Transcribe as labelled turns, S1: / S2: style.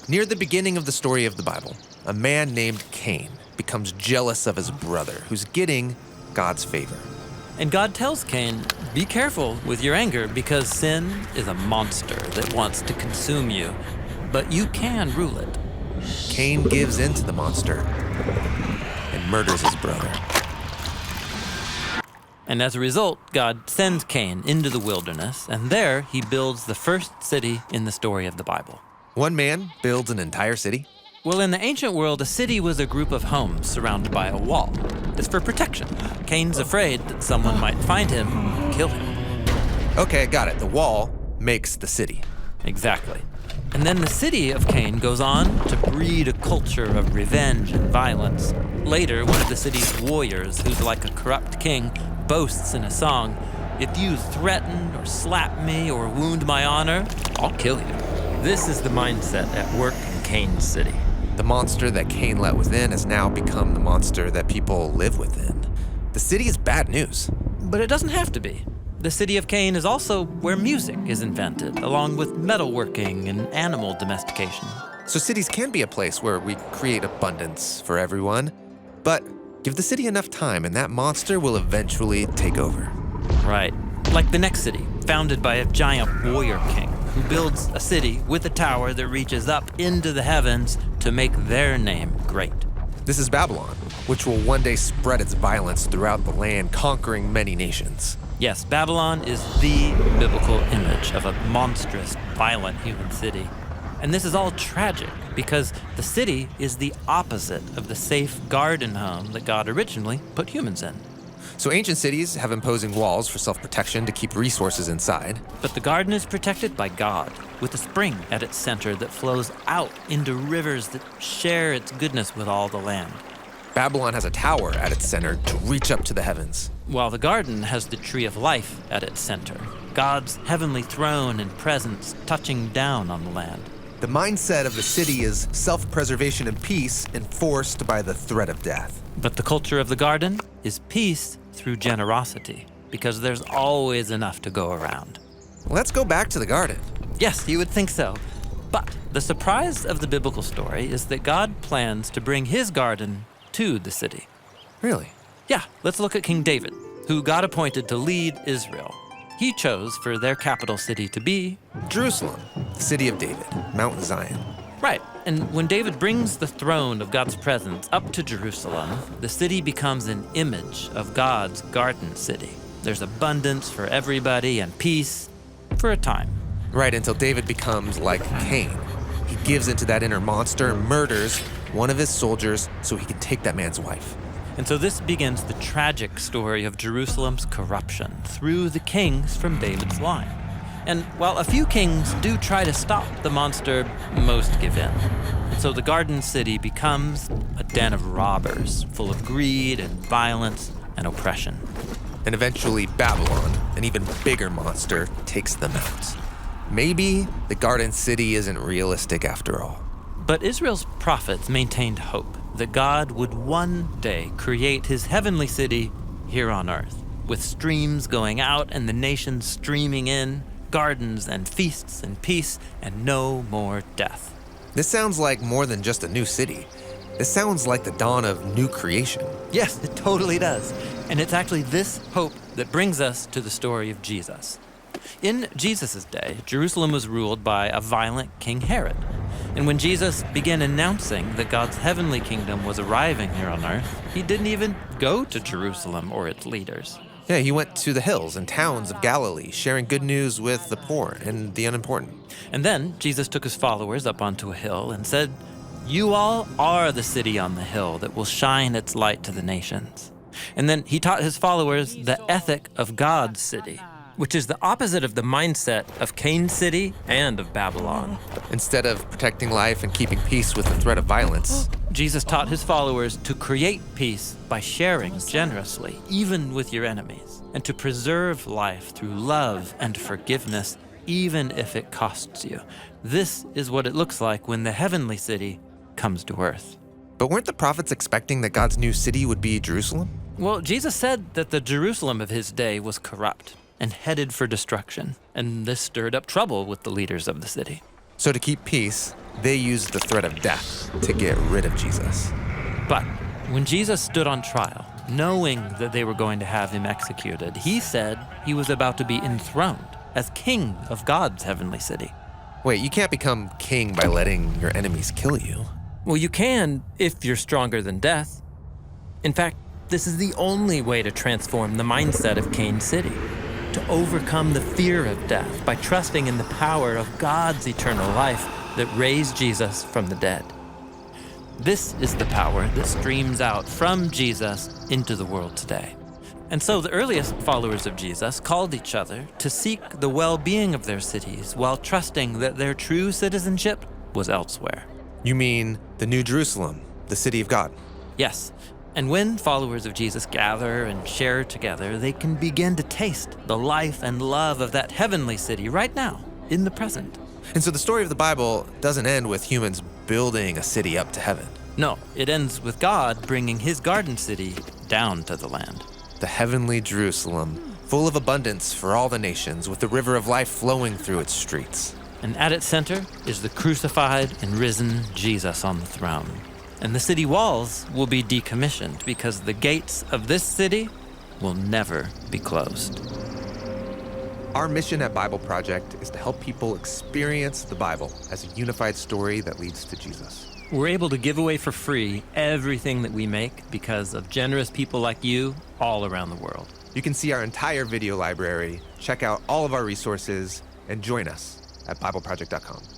S1: Near the beginning of the story of the Bible, a man named Cain becomes jealous of his brother, who's getting God's favor.
S2: And God tells Cain, be careful with your anger because sin is a monster that wants to consume you, but you can rule it.
S1: Cain gives in to the monster and murders his brother.
S2: And as a result, God sends Cain into the wilderness, and there he builds the first city in the story of the Bible.
S1: One man builds an entire city?
S2: Well, in the ancient world, a city was a group of homes surrounded by a wall. It's for protection. Cain's afraid that someone might find him and kill him.
S1: Okay, got it. The wall makes the city.
S2: Exactly. And then the city of Cain goes on to breed a culture of revenge and violence. Later, one of the city's warriors, who's like a corrupt king, boasts in a song, "If you threaten or slap me or wound my honor, I'll kill you." This is the mindset at work in Cain's city.
S1: The monster that Cain let within has now become the monster that people live within. The city is bad news.
S2: But it doesn't have to be. The city of Cain is also where music is invented, along with metalworking and animal domestication.
S1: So cities can be a place where we create abundance for everyone, but give the city enough time and that monster will eventually take over.
S2: Right. Like the next city, founded by a giant warrior king who builds a city with a tower that reaches up into the heavens to make their name great.
S1: This is Babylon, which will one day spread its violence throughout the land, conquering many nations.
S2: Yes, Babylon is the biblical image of a monstrous, violent human city. And this is all tragic because the city is the opposite of the safe garden home that God originally put humans in.
S1: So ancient cities have imposing walls for self-protection to keep resources inside.
S2: But the garden is protected by God, with a spring at its center that flows out into rivers that share its goodness with all the land.
S1: Babylon has a tower at its center to reach up to the heavens.
S2: While the garden has the tree of life at its center, God's heavenly throne and presence touching down on the land.
S1: The mindset of the city is self-preservation and peace enforced by the threat of death.
S2: But the culture of the garden is peace through generosity, because there's always enough to go around.
S1: Let's go back to the garden.
S2: Yes, you would think so. But the surprise of the biblical story is that God plans to bring his garden to the city.
S1: Really?
S2: Yeah, let's look at King David, who God appointed to lead Israel. He chose for their capital city to be
S1: Jerusalem, the city of David, Mount Zion.
S2: Right, and when David brings the throne of God's presence up to Jerusalem, the city becomes an image of God's garden city. There's abundance for everybody and peace for a time.
S1: Right, until David becomes like Cain. He gives into that inner monster and murders one of his soldiers so he can take that man's wife.
S2: And so this begins the tragic story of Jerusalem's corruption through the kings from David's line. And while a few kings do try to stop the monster, most give in. And so the garden city becomes a den of robbers, full of greed and violence and oppression.
S1: And eventually Babylon, an even bigger monster, takes them out. Maybe the garden city isn't realistic after all.
S2: But Israel's prophets maintained hope that God would one day create his heavenly city here on earth, with streams going out and the nations streaming in, gardens and feasts and peace, and no more death.
S1: This sounds like more than just a new city. This sounds like the dawn of new creation.
S2: Yes, it totally does. And it's actually this hope that brings us to the story of Jesus. In Jesus' day, Jerusalem was ruled by a violent King Herod. And when Jesus began announcing that God's heavenly kingdom was arriving here on earth, he didn't even go to Jerusalem or its leaders.
S1: Yeah, he went to the hills and towns of Galilee, sharing good news with the poor and the unimportant.
S2: And then Jesus took his followers up onto a hill and said, "You all are the city on the hill that will shine its light to the nations." And then he taught his followers the ethic of God's city, which is the opposite of the mindset of Cain's city and of Babylon.
S1: Instead of protecting life and keeping peace with the threat of violence,
S2: Jesus taught his followers to create peace by sharing generously, even with your enemies, and to preserve life through love and forgiveness, even if it costs you. This is what it looks like when the heavenly city comes to earth.
S1: But weren't the prophets expecting that God's new city would be Jerusalem?
S2: Well, Jesus said that the Jerusalem of his day was corrupt and headed for destruction, and this stirred up trouble with the leaders of the city.
S1: So to keep peace, they used the threat of death to get rid of Jesus.
S2: But when Jesus stood on trial, knowing that they were going to have him executed, he said he was about to be enthroned as king of God's heavenly city.
S1: Wait, you can't become king by letting your enemies kill you.
S3: Well, you can if you're stronger than death. In fact, this is the only way to transform the mindset of Cain City, to overcome the fear of death by trusting in the power of God's eternal life that raised Jesus from the dead. This is the power that streams out from Jesus into the world today. And so the earliest followers of Jesus called each other to seek the well-being of their cities while trusting that their true citizenship was elsewhere.
S1: You mean the New Jerusalem, the city of God?
S2: Yes, and when followers of Jesus gather and share together, they can begin to taste the life and love of that heavenly city right now, in the present.
S1: And so the story of the Bible doesn't end with humans building a city up to heaven.
S2: No, it ends with God bringing his garden city down to the land.
S1: The heavenly Jerusalem, full of abundance for all the nations, with the river of life flowing through its streets.
S2: And at its center is the crucified and risen Jesus on the throne. And the city walls will be decommissioned because the gates of this city will never be closed.
S1: Our mission at Bible Project is to help people experience the Bible as a unified story that leads to Jesus.
S2: We're able to give away for free everything that we make because of generous people like you all around the world.
S1: You can see our entire video library, check out all of our resources, and join us at BibleProject.com.